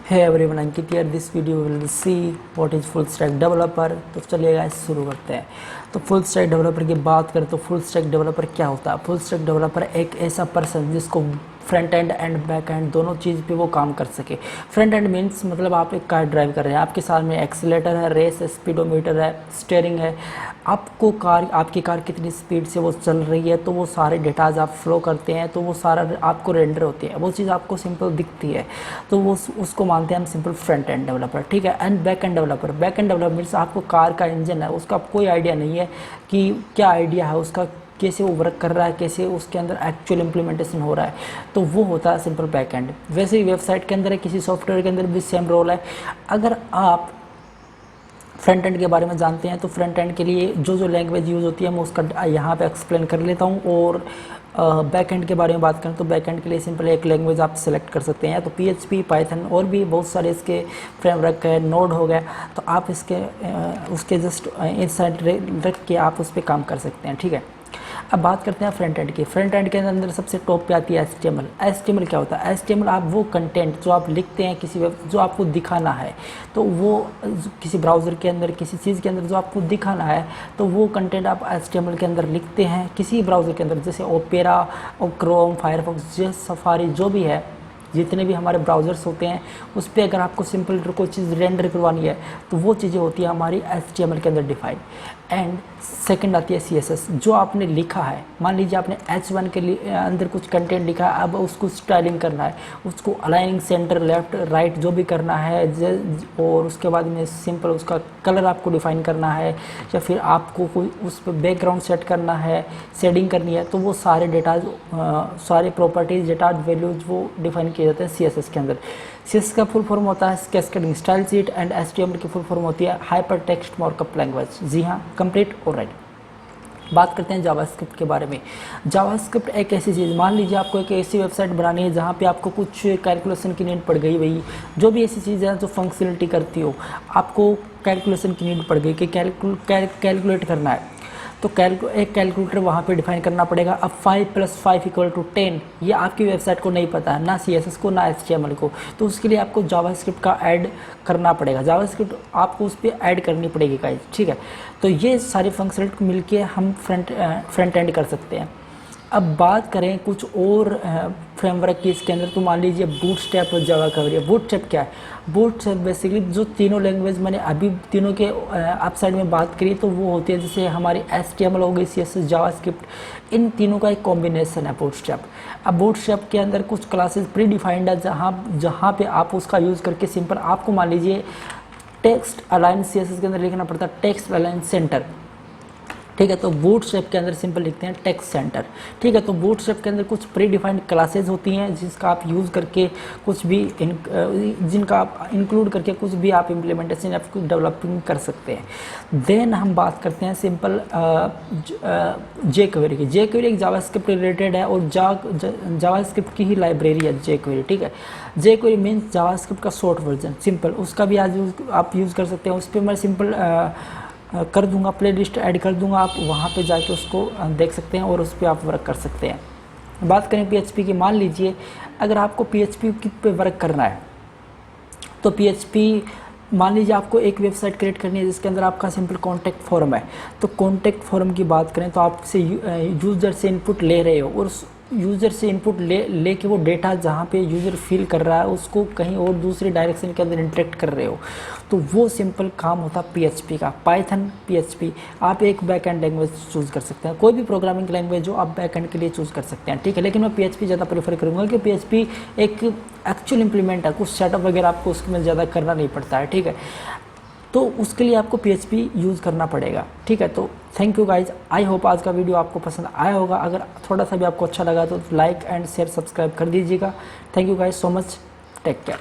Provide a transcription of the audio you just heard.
Hey everyone, Ankit here. This video will see what is full stack developer. तो चलिए guys शुरू करते हैं। तो फुल स्टैक डेवलपर की बात करें तो फुल स्टैक डेवलपर क्या होता है? फुल स्टैक डेवलपर एक ऐसा पर्सन जिसको front end and back and दोनों चीज़ पे वो काम कर सके। फ्रंट एंड मीन्स मतलब आप एक कार ड्राइव कर रहे हैं, आपके साथ में एक्सीलेटर है, रेस है, स्पीडोमीटर है, स्टीयरिंग है, आपकी कार कितनी स्पीड से वो चल रही है, तो वो सारे डेटाज आप फ्लो करते हैं, तो वो सारा आपको रेंडर होती है, वो चीज़ आपको सिंपल दिखती है, तो वो उसको मानते हैं हम सिंपल फ्रंट एंड डेवलपर। ठीक है। And back end developer means आपको कार का इंजन है उसका कोई आइडिया नहीं है कि क्या आइडिया है उसका, कैसे वो वर्क कर रहा है, कैसे उसके अंदर एक्चुअल इम्प्लीमेंटेशन हो रहा है, तो वो होता है सिंपल बैक एंड। वैसे ही वेबसाइट के अंदर है, किसी सॉफ्टवेयर के अंदर भी सेम रोल है। अगर आप फ्रंट एंड के बारे में जानते हैं तो फ्रंट एंड के लिए जो लैंग्वेज यूज़ होती है मैं उसका यहाँ पे एक्सप्लेन कर लेता हूँ। और बैक एंड के बारे में बात करें तो बैक एंड के लिए सिंपल एक लैंग्वेज आप सेलेक्ट कर सकते हैं, तो PHP, पाइथन और भी बहुत सारे इसके फ्रेमवर्क है, नोड हो गया, तो आप उसके जस्ट इनसाइड रख के आप उस पर काम कर सकते हैं। ठीक है। अब बात करते हैं फ्रंट एंड की। फ्रंट एंड के अंदर सबसे टॉप पे आती है HTML। HTML क्या होता है? HTML आप वो कंटेंट जो आप लिखते हैं किसी जो आपको दिखाना है, तो वो किसी ब्राउज़र के अंदर किसी चीज़ के अंदर जो आपको दिखाना है, तो वो कंटेंट आप HTML के अंदर लिखते हैं किसी ब्राउज़र के अंदर, जैसे ओपेरा और क्रोम, फायरफॉक्स, सफारी, जो भी है, जितने भी हमारे ब्राउज़र्स होते हैं उस पर अगर आपको सिंपल कोई चीज़ रेंडर करवानी है तो वो चीज़ें होती है हमारी HTML के अंदर डिफाइंड। एंड सेकंड आती है CSS। जो आपने लिखा है, मान लीजिए आपने H1 के लिए अंदर कुछ कंटेंट लिखा है, अब उसको स्टाइलिंग करना है, उसको अलाइनिंग सेंटर लेफ्ट राइट जो भी करना है, और उसके बाद में सिंपल उसका कलर आपको डिफाइन करना है, या फिर आपको कोई उस पर बैकग्राउंड सेट करना है, शेडिंग करनी है, तो वो सारे डेटाज सारे प्रॉपर्टीज डेटा वैल्यूज वो डिफाइन किए जाते हैं CSS के अंदर। CSS का फुल फॉर्म होता है cascading style sheet, and HTML की फुल फॉर्म होती है हाइपर टेक्स्ट मार्कअप लैंग्वेज। जी हाँ, कंप्लीट और राइट। बात करते हैं जावास्क्रिप्ट के बारे में। जावास्क्रिप्ट एक ऐसी चीज़, मान लीजिए आपको एक ऐसी वेबसाइट बनानी है जहाँ पे आपको कुछ कैलकुलेशन की नीड पड़ गई, वही जो भी ऐसी चीज़ है जो फंक्शनलिटी करती हो, आपको कैलकुलेशन की नीड पड़ गई कि कैलकुलेट करना है, तो एक कैलकुलेटर वहाँ पे डिफाइन करना पड़ेगा। अब 5 + 5 = 10 ये आपकी वेबसाइट को नहीं पता है, ना CSS को ना HTML को, तो उसके लिए आपको जावास्क्रिप्ट का ऐड करना पड़ेगा, जावास्क्रिप्ट आपको उस पर ऐड करनी पड़ेगी गाइस। ठीक है। तो ये सारी फंक्शनलिटी मिलके हम फ्रंट एंड कर सकते हैं। अब बात करें कुछ और फ्रेमवर्क की इसके अंदर, तो मान लीजिए बूटस्ट्रैप और जावा का है। बूटस्ट्रैप क्या है? बूटस्ट्रैप बेसिकली जो तीनों लैंग्वेज मैंने अभी तीनों के अपसाइड में बात करी, तो वो होती है जैसे हमारी HTML हो गई, CSS, जावास्क्रिप्ट, इन तीनों का एक कॉम्बिनेशन है बूटस्ट्रैप। अब बूटस्ट्रैप के अंदर कुछ क्लासेस प्री डिफाइंड है जहाँ पे आप उसका यूज़ करके सिंपल आपको मान लीजिए टेक्स्ट अलाइन CSS के अंदर लिखना पड़ता है टेक्स्ट अलाइन सेंटर। ठीक है। तो बूटस्ट्रैप के अंदर सिंपल लिखते हैं टेक्स्ट सेंटर। ठीक है। तो बूटस्ट्रैप के अंदर कुछ प्री डिफाइंड क्लासेस होती हैं जिसका आप यूज़ करके कुछ भी जिनका आप इंक्लूड करके कुछ भी आप इम्प्लीमेंटेशन या कुछ डेवलपिंग कर सकते हैं। देन हम बात करते हैं सिंपल jQuery की। jQuery एक जावास्क्रिप्ट रिलेटेड है और जावास्क्रिप्ट की ही लाइब्रेरी है jQuery। ठीक है। jQuery मीन्स जावास्क्रिप्ट का शॉर्ट वर्जन, सिंपल उसका भी आज आप यूज़ कर सकते हैं। उस पर मैं सिंपल कर दूंगा, प्लेलिस्ट ऐड कर दूंगा, आप वहाँ पे जाके उसको देख सकते हैं और उस पर आप वर्क कर सकते हैं। बात करें PHP की, मान लीजिए अगर आपको PHP पे वर्क करना है, तो PHP मान लीजिए आपको एक वेबसाइट क्रिएट करनी है जिसके अंदर आपका सिंपल कॉन्टैक्ट फॉर्म है, तो कॉन्टैक्ट फॉर्म की बात करें तो आपसे यूज़र से इनपुट ले रहे हो, और यूज़र से इनपुट लेके वो डेटा जहाँ पे यूज़र फिल कर रहा है उसको कहीं और दूसरी डायरेक्शन के अंदर इंटरेक्ट कर रहे हो, तो वो सिंपल काम होता है PHP का। पाइथन, PHP आप एक बैक एंड लैंग्वेज चूज़ कर सकते हैं, कोई भी प्रोग्रामिंग लैंग्वेज जो आप बैक एंड के लिए चूज़ कर सकते हैं। ठीक है। लेकिन मैं PHP ज़्यादा प्रेफर करूँगा क्योंकि PHP एक एक्चुअल इम्प्लीमेंट है, कुछ सेटअप वगैरह आपको उसमें ज़्यादा करना नहीं पड़ता है। ठीक है। तो उसके लिए आपको PHP यूज़ करना पड़ेगा। ठीक है। तो thank you guys, I hope आज का वीडियो आपको पसंद आया होगा। अगर थोड़ा सा भी आपको अच्छा लगा तो लाइक एंड शेयर सब्सक्राइब कर दीजिएगा। Thank you guys so much, take care.